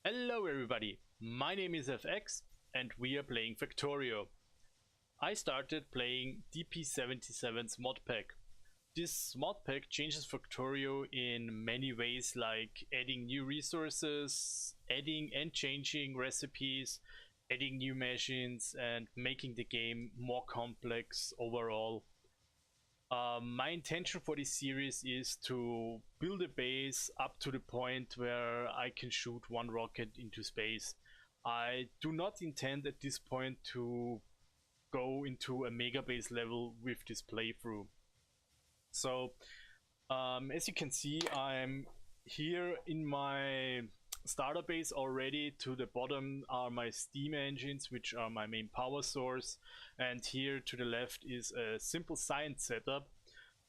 Hello everybody, my name is FX and we are playing Factorio. I started playing DP77's modpack. This modpack changes Factorio in many ways, like adding new resources, adding and changing recipes, adding new machines and making the game more complex overall. My intention for this series is to build a base up to the point where I can shoot one rocket into space. I do not intend at this point to go into a mega base level with this playthrough. So as you can see, I'm here in my starter base already. To the bottom are my steam engines, which are my main power source, and here to the left is a simple science setup.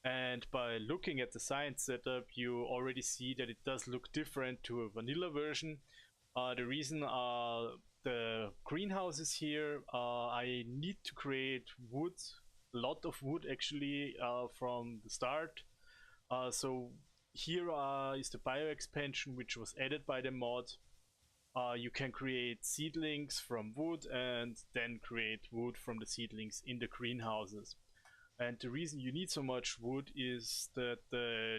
And by looking at the science setup, you already see that it does look different to a vanilla version. The reason are the greenhouses here. I need to create wood, a lot of wood actually, from the start. So here is the bio expansion, which was added by the mod. You can create seedlings from wood and then create wood from the seedlings in the greenhouses. And the reason you need so much wood is that the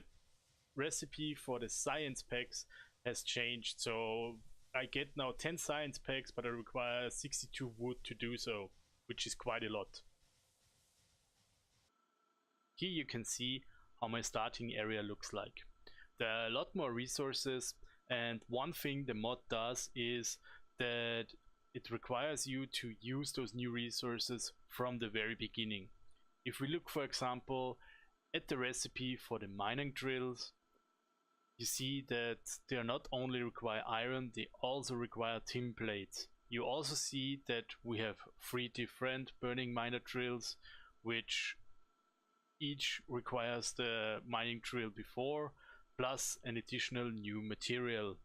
recipe for the science packs has changed. So I get now 10 science packs, but I require 62 wood to do so, which is quite a lot. Here you can see how my starting area looks like. There are a lot more resources, and one thing the mod does is that it requires you to use those new resources from the very beginning. If we look, for example, at the recipe for the mining drills, you see that they not only require iron, they also require tin plates. You also see that we have 3 different burning miner drills, which each requires the mining drill before, plus an additional new material.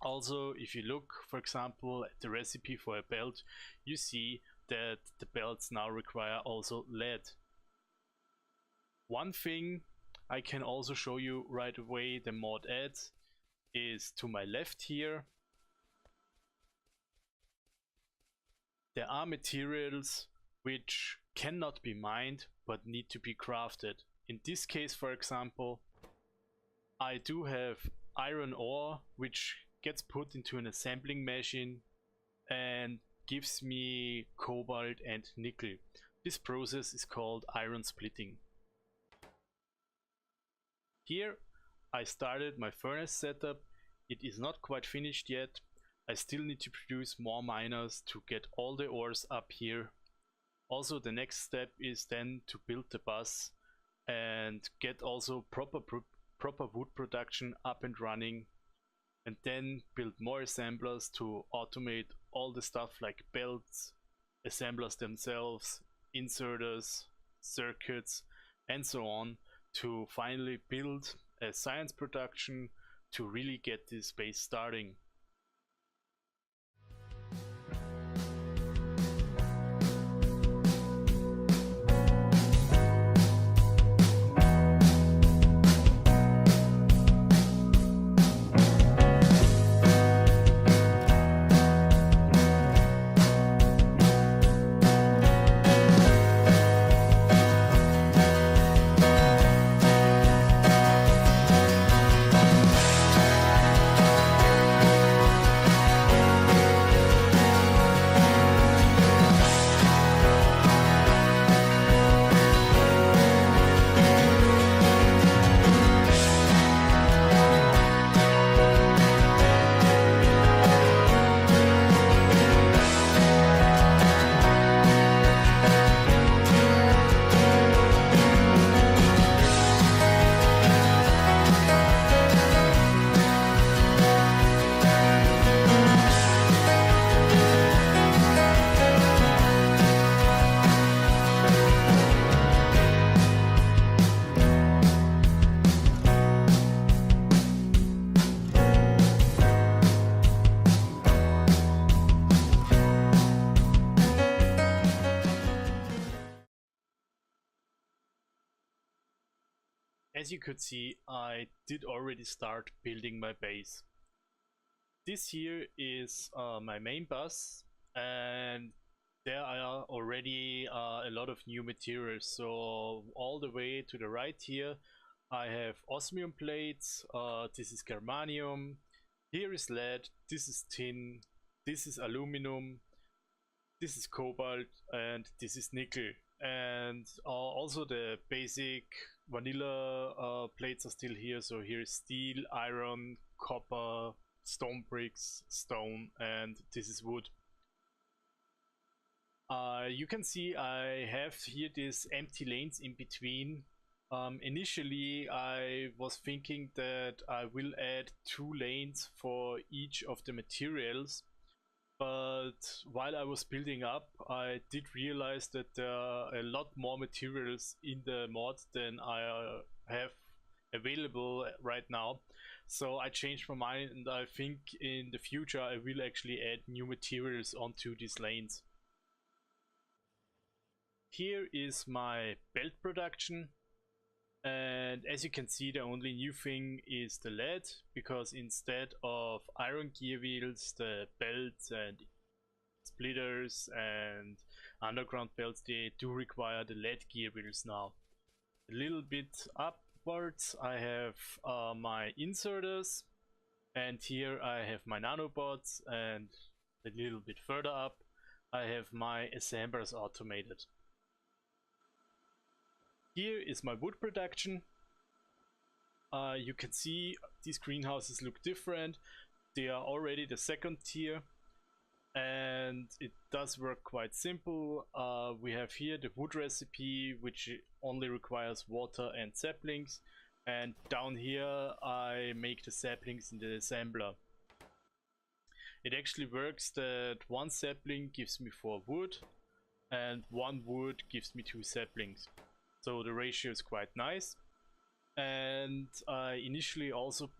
Also, if you look, for example, at the recipe for a belt, you see that the belts now require also lead. One thing I can also show you right away the mod adds is to my left here. There are materials which cannot be mined but need to be crafted. In this case, for example, I do have iron ore which gets put into an assembling machine and gives me cobalt and nickel. This process is called iron splitting. Here I started my furnace setup. It is not quite finished yet. I still need to produce more miners to get all the ores up here. Also, the next step is then to build the bus and get also proper wood production up and running, and then build more assemblers to automate all the stuff like belts, assemblers themselves, inserters, circuits, and so on, to finally build a science production to really get this base starting. As you could see, I did already start building my base. This here is my main bus, and there are already a lot of new materials. So all the way to the right here I have osmium plates, this is germanium, here is lead, this is tin, this is aluminum, this is cobalt, and this is nickel. And also the basic vanilla plates are still here. So here is steel, iron, copper, stone bricks, stone, and this is wood. You can see I have here these empty lanes in between. Initially I was thinking that I will add 2 lanes for each of the materials, but while I was building up I did realize that there are a lot more materials in the mod than I have available right now. So I changed my mind, and I think in the future I will actually add new materials onto these lanes. Here is my belt production, and as you can see the only new thing is the lead, because instead of iron gear wheels, the belts and splitters and underground belts, they do require the lead gear wheels now. A little bit upwards I have my inserters, and here I have my nanobots, and a little bit further up I have my assemblers automated. Here is my wood production. You can see these greenhouses look different. They are already the second tier, and it does work quite simple. We have here the wood recipe, which only requires water and saplings, and down here I make the saplings in the assembler. It actually works that 1 sapling gives me 4 wood, and 1 wood gives me 2 saplings. So the ratio is quite nice. And I initially also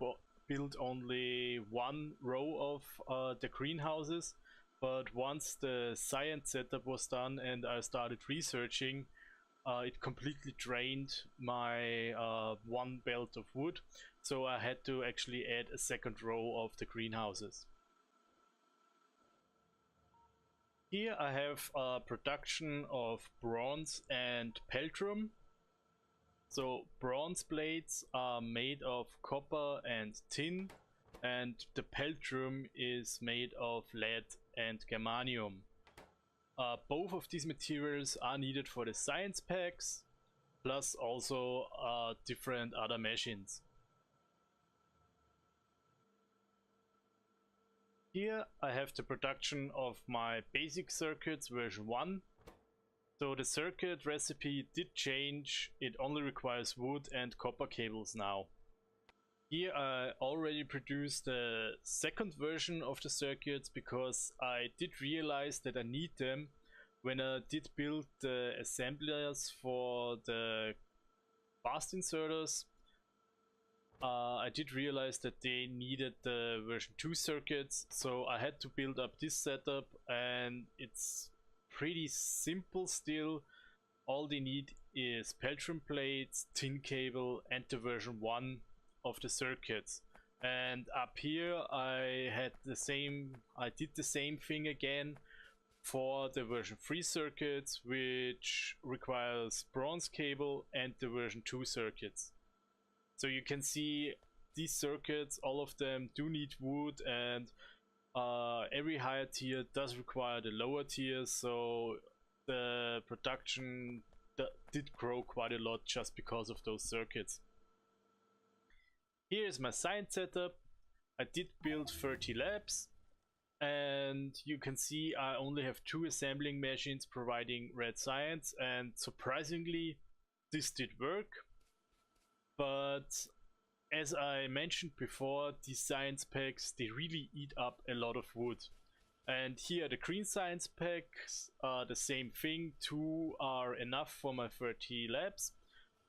built only 1 row of the greenhouses, but once the science setup was done and I started researching, it completely drained my 1 belt of wood, so I had to actually add a 2nd row of the greenhouses. Here I have a production of bronze and peltrum. So bronze plates are made of copper and tin, and the peltrum is made of lead and germanium. Both of these materials are needed for the science packs, plus also different other machines. Here I have the production of my basic circuits version 1. So the circuit recipe did change, it only requires wood and copper cables now. Here I already produced the 2nd version of the circuits, because I did realize that I need them when I did build the assemblers for the fast inserters. I did realize that they needed the version 2 circuits, so I had to build up this setup, and it's pretty simple still. All they need is peltrum plates, tin cable, and the version 1 of the circuits. And up here I did the same thing again for the version 3 circuits, which requires bronze cable, and the version 2 circuits. So you can see these circuits, all of them do need wood, and every higher tier does require the lower tier, so the production did grow quite a lot just because of those circuits. Here is my science setup. I did build 30 labs, and you can see I only have 2 assembling machines providing red science, and surprisingly this did work. But as I mentioned before, these science packs, they really eat up a lot of wood. And here the green science packs are the same thing. 2 are enough for my 30 labs.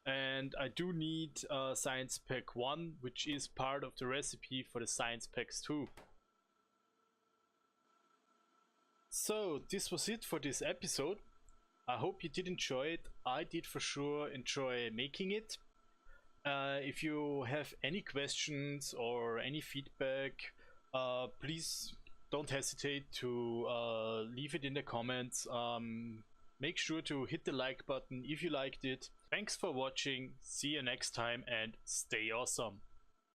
And I do need science pack 1, which is part of the recipe for the science packs 2. So this was it for this episode. I hope you did enjoy it. I did for sure enjoy making it. If you have any questions or any feedback, Please don't hesitate to leave it in the comments. Make sure to hit the like button if you liked it. Thanks for watching, see you next time, and stay awesome.